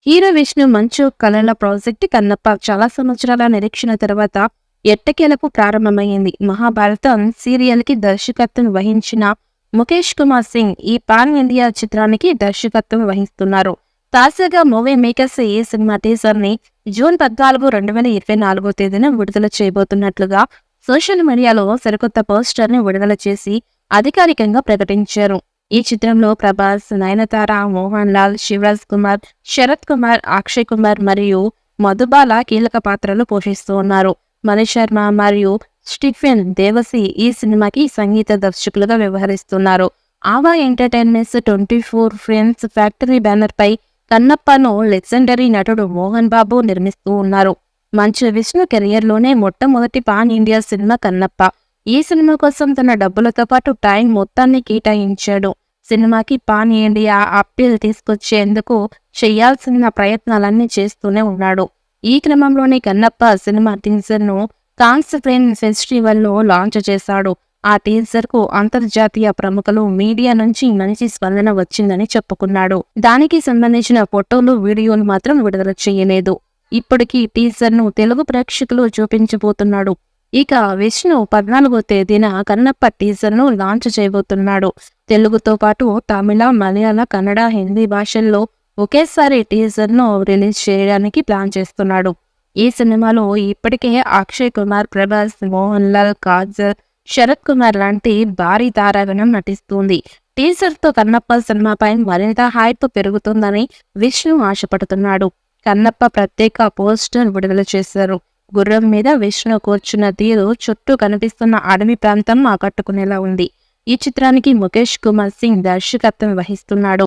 Hero Vishnu మంచు కళల project Kannappa చాలా సంవత్సరాల నిరీక్షణ తర్వాత ఎట్టకేలకు ప్రారంభమైంది. మహాభారతం సీరియల్ కి దర్శకత్వం వహించిన ముఖేష్ కుమార్ సింగ్ ఈ పాన్ ఇండియా చిత్రానికి దర్శకత్వం వహిస్తున్నారు. తాజాగా మూవీ మేకర్స్ ఈ సినిమా టీజర్ ని జూన్ 14, 2024 తేదీన విడుదల చేయబోతున్నట్లుగా సోషల్ మీడియాలో సరికొత్త పోస్టర్ ని విడుదల చేసి అధికారికంగా ప్రకటించారు. ఈ చిత్రంలో ప్రభాస్, నయనతార, మోహన్ లాల్, శివరాజ్ కుమార్, శరత్ కుమార్, అక్షయ్ కుమార్ మరియు మధుబాల కీలక పాత్రలు పోషిస్తూ ఉన్నారు. మనీష్ శర్మ మరియు స్టీఫెన్ దేవసి ఈ సినిమాకి సంగీత దర్శకులుగా వ్యవహరిస్తున్నారు. ఆవా ఎంటర్టైన్మెంట్స్ 24 ఫ్రేమ్స్ ఫ్యాక్టరీ బ్యానర్ పై కన్నప్పను లెజెండరీ నటుడు మోహన్ బాబు నిర్మిస్తూ ఉన్నారు. మంచు విష్ణు కెరియర్లోనే మొట్టమొదటి పాన్ ఇండియా సినిమా కన్నప్ప. ఈ సినిమా కోసం తన డబ్బులతో పాటు టైం మొత్తాన్ని కేటాయించాడు. సినిమాకి పాన్ ఇండియా అప్పీల్ తీసుకొచ్చేందుకు చేయాల్సిన ప్రయత్నాలన్నీ చేస్తూనే ఉన్నాడు. ఈ క్రమంలోనే కన్నప్ప సినిమా టీజర్ ను కాన్స్ ఫిల్మ్ ఫెస్టివల్ లో లాంచ్ చేశాడు. ఆ టీజర్ కు అంతర్జాతీయ ప్రముఖులు, మీడియా నుంచి మంచి స్పందన వచ్చిందని చెప్పుకున్నాడు. దానికి సంబంధించిన ఫోటోలు, వీడియోలు మాత్రం విడుదల చేయలేదు. ఇప్పటికీ టీజర్ ను తెలుగు ప్రేక్షకులు చూపించబోతున్నాడు. ఇక విష్ణు 14వ తేదీన కన్నప్ప టీజర్ ను లాంచ్ చేయబోతున్నాడు. తెలుగుతో పాటు తమిళ, మలయాళ, కన్నడ, హిందీ భాషల్లో ఒకేసారి టీజర్ ను రిలీజ్ చేయడానికి ప్లాన్ చేస్తున్నాడు. ఈ సినిమాలో ఇప్పటికే అక్షయ్ కుమార్, ప్రభాస్, మోహన్ లాల్, కాజల్, శరత్ కుమార్ లాంటి భారీ తారాగణం నటిస్తుంది. టీజర్ తో కన్నప్ప సినిమాపై మరింత హైప్ పెరుగుతుందని విష్ణు ఆశపడుతున్నాడు. కన్నప్ప ప్రత్యేక పోస్టర్ విడుదల చేశారు. గుర్రం మీద విష్ణు కూర్చున్న తీరు, చుట్టూ కనిపిస్తున్న అడవి ప్రాంతం ఆకట్టుకునేలా ఉంది. ఈ చిత్రానికి ముఖేష్ కుమార్ సింగ్ దర్శకత్వం వహిస్తున్నాడు.